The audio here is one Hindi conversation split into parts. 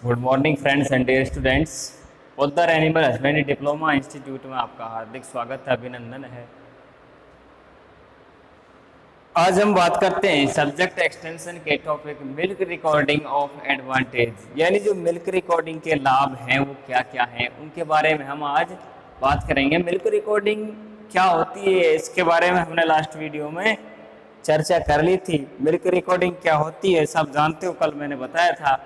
Good morning friends and dear students. Poddar animal husbandry diploma institute में आपका हार्दिक स्वागत है, अभिनंदन है। आज हम बात करते हैं सब्जेक्ट एक्सटेंशन के topic milk recording of advantage, यानी जो मिल्क रिकॉर्डिंग के लाभ हैं वो क्या क्या हैं उनके बारे में हम आज बात करेंगे। मिल्क रिकॉर्डिंग क्या होती है इसके बारे में हमने लास्ट वीडियो में चर्चा कर ली थी। मिल्क रिकॉर्डिंग क्या होती है सब जानते हो। कल मैंने बताया था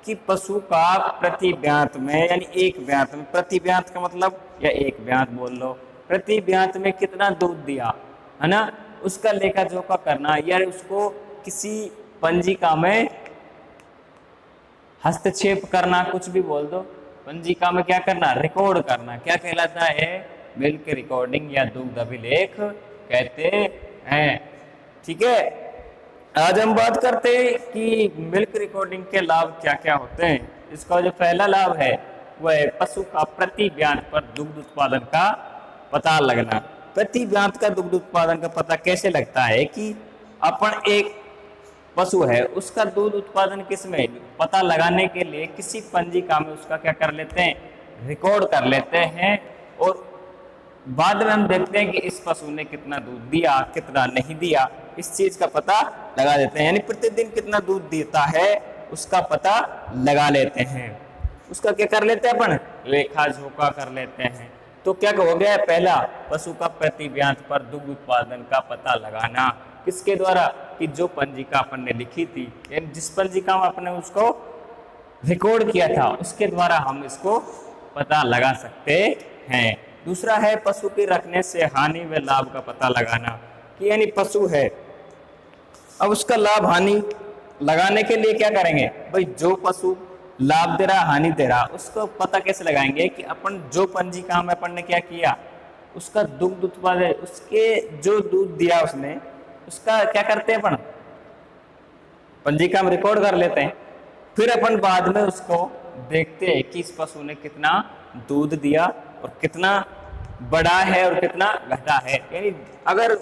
कि पशु का प्रति ब्यांत में, यानी एक ब्यांत में, प्रति ब्यांत का मतलब या एक ब्यांत बोल लो, प्रति ब्यांत में कितना दूध दिया है ना, उसका लेखा जोखा करना, या उसको किसी पंजिका में हस्तक्षेप करना, कुछ भी बोल दो, पंजिका में क्या करना, रिकॉर्ड करना, क्या कहलाता है, मिल्क रिकॉर्डिंग या दुग्ध अभिलेख कहते हैं। ठीक है, आज हम बात करते हैं कि मिल्क रिकॉर्डिंग के लाभ क्या क्या होते हैं। इसका जो पहला लाभ है वह है पशु का प्रति ब्यांत पर दुग्ध उत्पादन का पता लगना। प्रति ब्यांत का दुग्ध उत्पादन का पता कैसे लगता है कि अपन एक पशु है उसका दूध उत्पादन किस में पता लगाने के लिए किसी पंजिका में उसका क्या कर लेते हैं, रिकॉर्ड कर लेते हैं, और बाद में हम देखते हैं कि इस पशु ने कितना दूध दिया, कितना नहीं दिया, इस चीज का पता लगा देते हैं। यानी प्रतिदिन कितना दूध देता है उसका पता लगा लेते हैं, उसका क्या कर लेते हैं, अपन लेखा जोखा कर लेते हैं। तो क्या हो गया, पहला पशु का प्रति ब्यांत पर दुग्ध उत्पादन का पता लगाना, किसके द्वारा, कि जो पंजिका अपन ने लिखी थी, यानी जिस पंजिका में अपने उसको रिकॉर्ड किया था उसके द्वारा हम इसको पता लगा सकते हैं। दूसरा है पशु के रखने से हानि व लाभ का पता लगाना, कि यानी पशु है अब उसका लाभ हानि लगाने के लिए क्या करेंगे भाई, जो पशु लाभ दे रहा हानि दे रहा उसको पता कैसे लगाएंगे कि अपन जो पंजिका में अपन ने क्या किया, उसका दुग्ध उत्पादन, उसके जो दूध दिया उसने, उसका क्या करते हैं अपन पंजिका में रिकॉर्ड कर लेते हैं। फिर अपन बाद में उसको देखते हैं कि इस पशु ने कितना दूध दिया और कितना बड़ा है और कितना घटा है। यानी अगर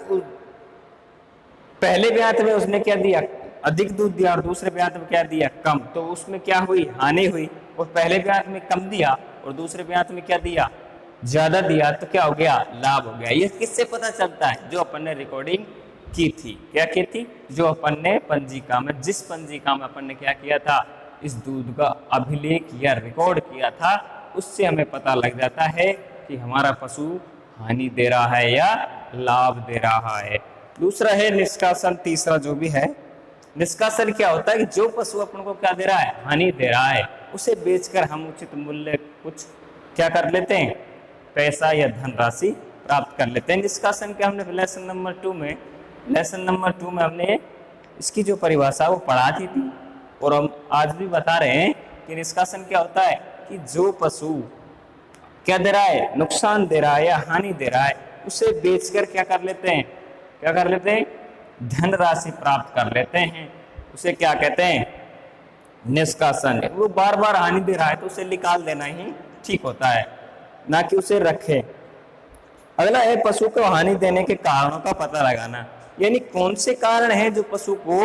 पहले ब्यांत में उसने क्या दिया, अधिक दूध दिया, और दूसरे ब्यांत में क्या दिया, कम, तो उसमें क्या हुई, हानि हुई। और पहले ब्यांत में कम दिया और दूसरे ब्यांत में क्या दिया, ज्यादा दिया, तो क्या हो गया, लाभ हो गया। ये किससे पता चलता है, जो अपन ने रिकॉर्डिंग की थी, क्या की थी, जो अपन ने पंजिका में, जिस पंजिका में अपन ने क्या किया था, इस दूध का अभिलेख या रिकॉर्ड किया था, उससे हमें पता लग जाता है कि हमारा पशु हानि दे रहा है या लाभ दे रहा है। दूसरा है निष्कासन। तीसरा जो भी है निष्कासन, क्या होता है कि जो पशु अपन को क्या दे रहा है, हानि दे रहा है, उसे बेचकर हम उचित मूल्य कुछ क्या कर लेते हैं, पैसा या धनराशि प्राप्त कर लेते हैं। निष्कासन के हमने लेसन नंबर 2 में हमने इसकी जो परिभाषा वो पढ़ाती थी, और हम आज भी बता रहे हैं कि निष्कासन क्या होता है कि जो पशु क्या दे रहा है, नुकसान दे रहा है या हानि दे रहा है, उसे बेचकर क्या कर लेते हैं, धनराशि प्राप्त कर लेते हैं, उसे क्या कहते हैं, निष्कासन। वो बार बार हानि दे रहा है तो उसे निकाल देना ही ठीक होता है, ना कि उसे रखे। अगला है पशु को हानि देने के कारणों का पता लगाना, यानी कौन से कारण हैं जो पशु को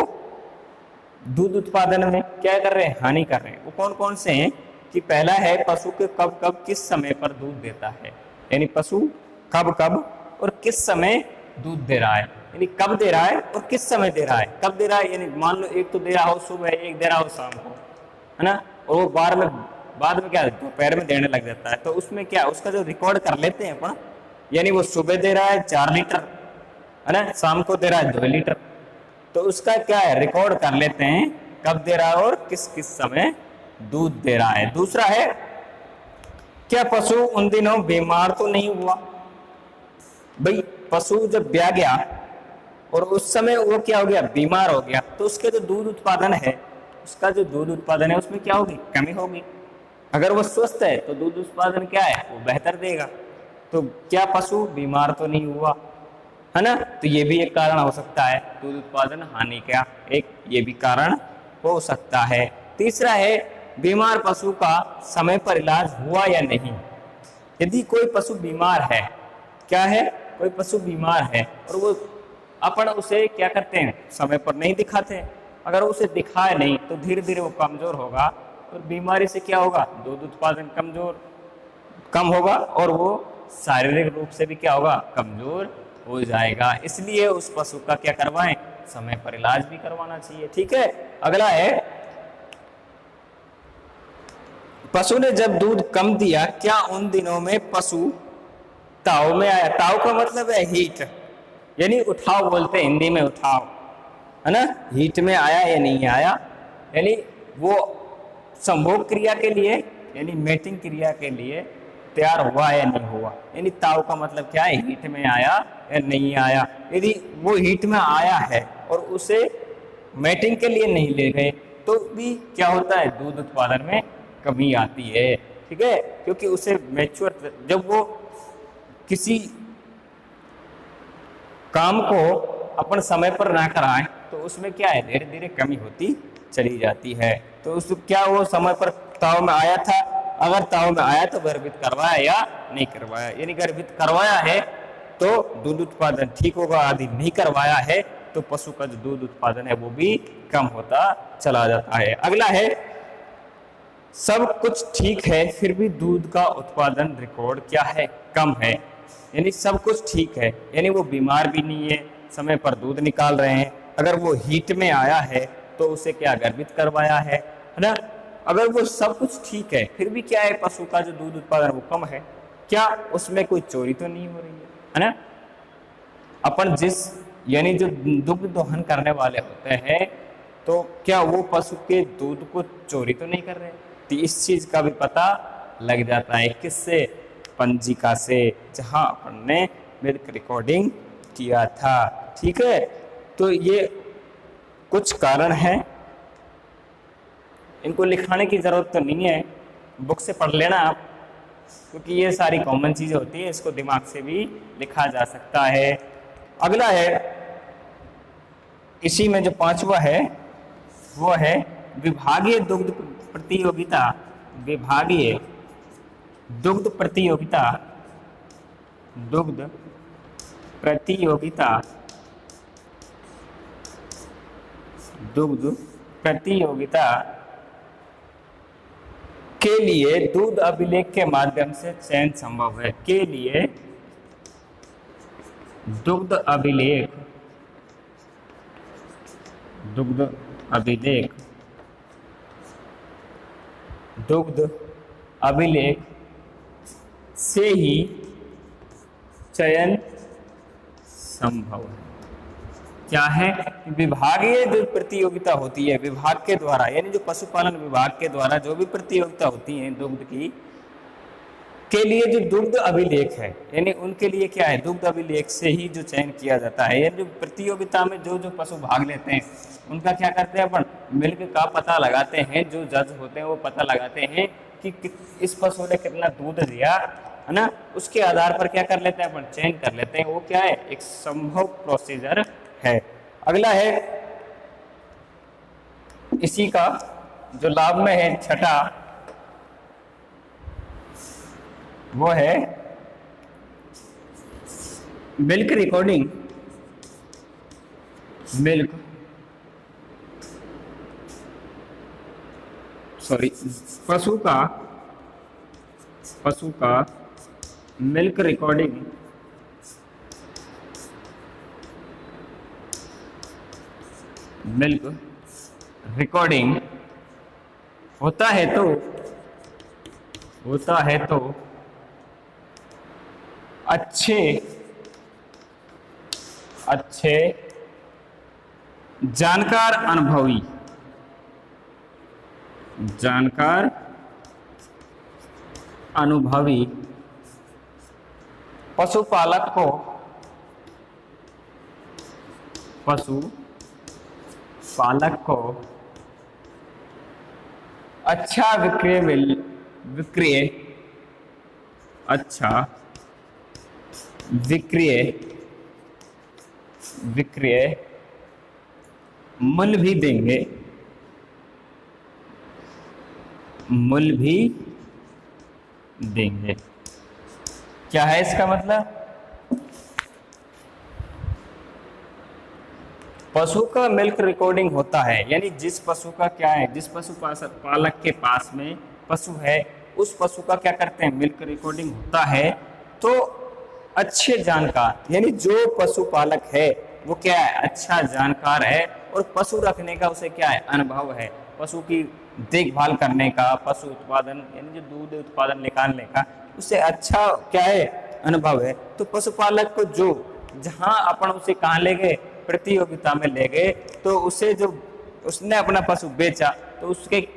दूध उत्पादन में क्या कर रहे हैं, हानि कर रहे हैं। वो कौन कौन से हैं, कि पहला है पशु के कब कब किस समय पर दूध देता है, यानी पशु कब कब और किस समय दूध दे रहा है, यानी कब दे रहा है और किस समय दे रहा है। कब दे रहा है, यानी मान लो एक तो दे रहा हो सुबह, एक दे रहा हो शाम को, है ना, और वो बाद में क्या दोपहर में देने लग जाता है, तो उसमें क्या उसका जो रिकॉर्ड कर लेते हैं अपन, यानी वो सुबह दे रहा है 4 लीटर, है ना, शाम को दे रहा है 2 लीटर, तो उसका क्या है, रिकॉर्ड कर लेते हैं कब दे रहा है और किस किस समय दूध दे रहा है। दूसरा है क्या पशु उन दिनों बीमार तो नहीं हुआ, भाई पशु जब ब्याह गया और उस समय वो क्या हो गया, बीमार हो गया, तो उसके जो दूध उत्पादन है, उसका जो दूध उत्पादन है उसमें क्या होगी, कमी होगी। अगर वो स्वस्थ है तो दूध उत्पादन क्या है, वो बेहतर देगा। तो क्या पशु बीमार तो नहीं हुआ, है ना, तो ये भी एक कारण हो सकता है, दूध उत्पादन हानि का एक ये भी कारण हो सकता है। तीसरा है बीमार पशु का समय पर इलाज हुआ या नहीं। यदि कोई पशु बीमार है, क्या है, कोई पशु बीमार है और वो अपन उसे क्या करते हैं, समय पर नहीं दिखाते, अगर उसे दिखाए नहीं तो धीरे धीरे वो कमजोर होगा और बीमारी से क्या होगा, दूध उत्पादन कम होगा और वो शारीरिक रूप से भी क्या होगा, कमजोर हो जाएगा। इसलिए उस पशु का क्या करवाएं, समय पर इलाज भी करवाना चाहिए। ठीक है, अगला है, पशु ने जब दूध कम दिया, क्या उन दिनों में पशु ताव में आया। ताव का मतलब है हीट, यानी उठाव बोलते हैं हिंदी में, उठाव है ना, हीट में आया या नहीं आया, यानी वो संभोग क्रिया के लिए यानी मेटिंग क्रिया के लिए तैयार हुआ या नहीं हुआ। यानी ताव का मतलब क्या है, हीट में आया या नहीं आया। यदि वो हीट में आया है और उसे मेटिंग के लिए नहीं ले गए तो भी क्या होता है, दूध उत्पादन में कमी आती है। ठीक है, क्योंकि उसे मैच्योर, जब वो किसी काम को अपन समय पर ना कराएं तो उसमें क्या है, धीरे धीरे कमी होती चली जाती है। तो उस क्या वो समय पर ताव में आया था, अगर ताव में आया तो गर्भित करवाया या नहीं करवाया, यानी गर्भित करवाया है तो दूध उत्पादन ठीक होगा, यदि नहीं करवाया है तो पशु का जो दूध उत्पादन है वो भी कम होता चला जाता है। अगला है, सब कुछ ठीक है फिर भी दूध का उत्पादन रिकॉर्ड क्या है, कम है। यानी सब कुछ ठीक है, यानी वो बीमार भी नहीं है, समय पर दूध निकाल रहे हैं, अगर वो हीट में आया है तो उसे क्या गर्भित करवाया है ना। अगर वो सब कुछ ठीक है फिर भी क्या है, पशु का जो दूध उत्पादन वो कम है, क्या उसमें कोई चोरी तो नहीं हो रही है ना। अपन जिस यानी जो दुग्ध दोहन करने वाले होते हैं तो क्या वो पशु के दूध को चोरी तो नहीं कर रहे, तो इस चीज का भी पता लग जाता है, किससे, पंजिका से, जहां अपन ने मिल्क रिकॉर्डिंग किया था। ठीक है, तो ये कुछ कारण हैं, इनको लिखाने की जरूरत तो नहीं है, बुक से पढ़ लेना आप, क्योंकि ये सारी कॉमन चीजें होती है, इसको दिमाग से भी लिखा जा सकता है। अगला है, इसी में जो पांचवा है वो है विभागीय दुग्ध प्रतियोगिता। विभागीय दुग्ध प्रतियोगिता, दुग्ध प्रतियोगिता, दुग्ध प्रतियोगिता के लिए दूध अभिलेख के माध्यम से चयन संभव है। के लिए दुग्ध अभिलेख, दुग्ध अभिलेख, दुग्ध अभिलेख से ही चयन संभव है। क्या है, विभागीय जो प्रतियोगिता होती है विभाग के द्वारा, यानी जो पशुपालन विभाग के द्वारा जो भी प्रतियोगिता होती है दुग्ध की, के लिए जो दुग्ध अभिलेख है, यानी उनके लिए क्या है, दुग्ध अभिलेख से ही जो चयन किया जाता है। यानी जो प्रतियोगिता में जो जो पशु भाग लेते हैं उनका क्या करते हैं, अपन मिल्क का पता लगाते हैं, जो जज होते हैं वो पता लगाते हैं कि इस पशु ने कितना दूध दिया है ना, उसके आधार पर क्या कर लेते हैं, अपन चयन कर लेते हैं। वो क्या है, एक संभव प्रोसीजर है। अगला है, इसी का जो लाभ में है छठा, वो है मिल्क रिकॉर्डिंग, मिल्क पशु का मिल्क रिकॉर्डिंग, मिल्क रिकॉर्डिंग होता है तो अच्छे जानकार अनुभवी पशुपालक को अच्छा विक्रय मूल्य भी देंगे। क्या है इसका मतलब, पशु का मिल्क रिकॉर्डिंग होता है, यानी जिस पशु का क्या है, जिस पशु पालक के पास में पशु है उस पशु का क्या करते हैं, मिल्क रिकॉर्डिंग होता है। तो अच्छे जानकार, यानी जो पशुपालक है वो क्या है, अच्छा जानकार है और पशु रखने का उसे क्या है, अनुभव है, पशु की देखभाल करने का, पशु उत्पादन यानी जो दूध उत्पादन निकालने का उसे अच्छा क्या है, अनुभव है। तो पशुपालक को जो जहां अपन उसे कहाँ ले गए, प्रतियोगिता में ले गए, तो उसे जो उसने अपना पशु बेचा तो उसके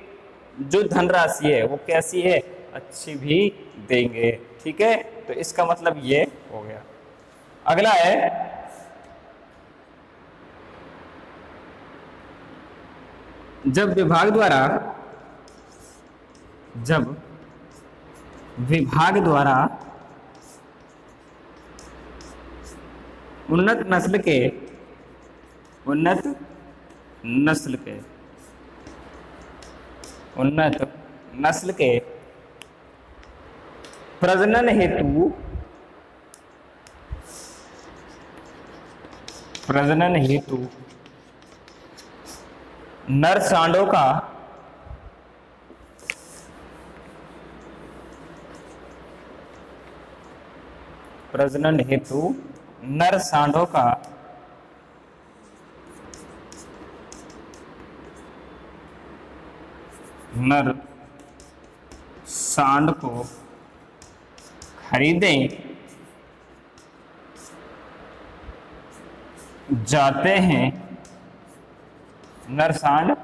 जो धनराशि है वो कैसी है, अच्छी भी देंगे। ठीक है, तो इसका मतलब ये हो गया। अगला है जब विभाग द्वारा उन्नत नस्ल के प्रजनन हेतु नर सांडों का प्रजनन हेतु नर सांडों का नर सांड को खरीदे जाते हैं, नर सांड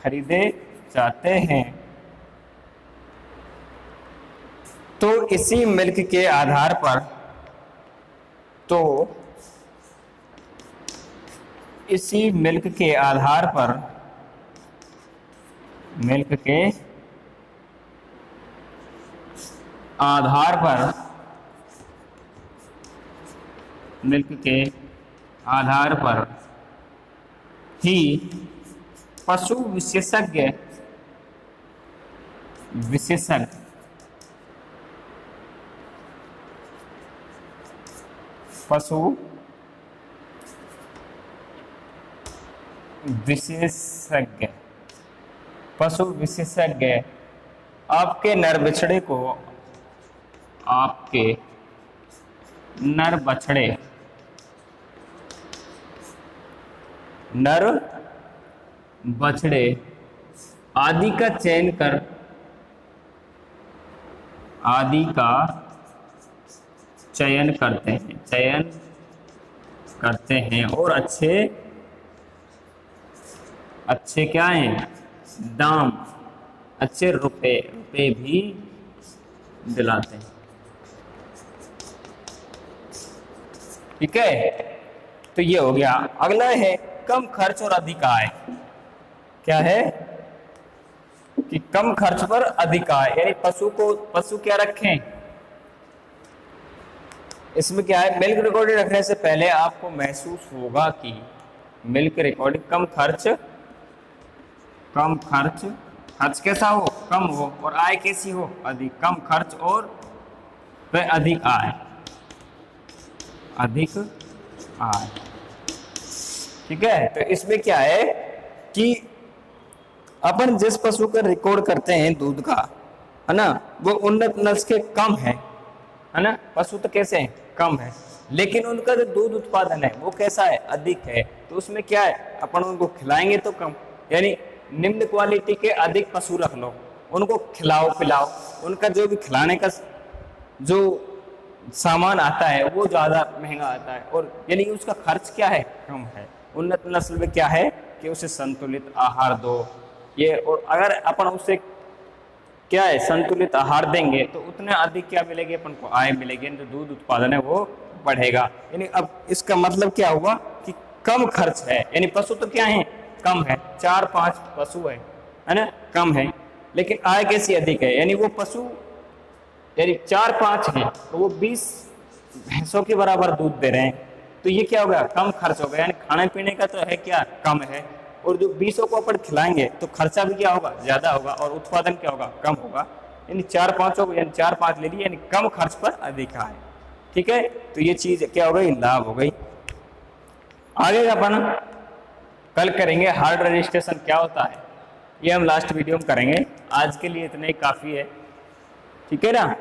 खरीदे जाते हैं। तो इसी मिल्क के आधार पर मिल्क के आधार पर ही पशु विशेषज्ञ आपके नर बछड़े आदि का चयन करते हैं और अच्छे क्या हैं, दाम, अच्छे रुपए भी दिलाते हैं। ठीक है, तो ये हो गया। अगला है कम खर्च और अधिक आय। क्या है कि कम खर्च पर अधिक आय, यानी पशु क्या रखें, इसमें क्या है, मिल्क रिकॉर्डिंग रखने से पहले आपको महसूस होगा कि मिल्क रिकॉर्डिंग कम खर्च कैसा हो, कम हो, और आय कैसी हो, अधिक। कम खर्च और अधिक आय। ठीक है, तो इसमें क्या है कि अपन जिस पशु का रिकॉर्ड करते हैं दूध का, है ना, वो उन्नत नस्ल के कम है ना, पशु तो कैसे हैं, कम है, लेकिन उनका जो दूध उत्पादन है वो कैसा है, अधिक है। तो उसमें क्या है, अपन उनको खिलाएंगे तो कम, यानी निम्न क्वालिटी के अधिक पशु रख लो, उनको खिलाओ पिलाओ, उनका जो भी खिलाने का जो सामान आता है वो ज्यादा महंगा आता है, और यानी उसका खर्च क्या है, कम है। उन्नत नस्ल में क्या है कि उसे संतुलित आहार दो, ये, और अगर अपन उसे क्या है, संतुलित आहार देंगे तो उतने अधिक क्या मिलेगी, अपन को आय मिलेगी, जो दूध उत्पादन है वो बढ़ेगा। यानी अब इसका मतलब क्या हुआ कि कम खर्च है, यानी पशु तो क्या है, कम है, 4-5 पशु है ना, कम है, लेकिन आय कैसी अधिक है, यानी वो पशु यानी 4-5 है तो वो 20 भैंसों के बराबर दूध दे रहे हैं, तो ये क्या हो गया, कम खर्च हो गया, यानी खाने पीने का तो है क्या, कम है, और जो 20 को अपन खिलाएंगे तो खर्चा भी क्या होगा, ज्यादा होगा, और उत्पादन क्या होगा, कम होगा। यानी 4-5 हो, यानी 4-5 ले ली, यानी कम खर्च पर अधिक आय। ठीक है, तो ये चीज क्या हो गई, लाभ हो गई। आगे अपन कल करेंगे हार्ड रजिस्ट्रेशन क्या होता है, ये हम लास्ट वीडियो में करेंगे। आज के लिए इतना ही काफ़ी है, ठीक है ना।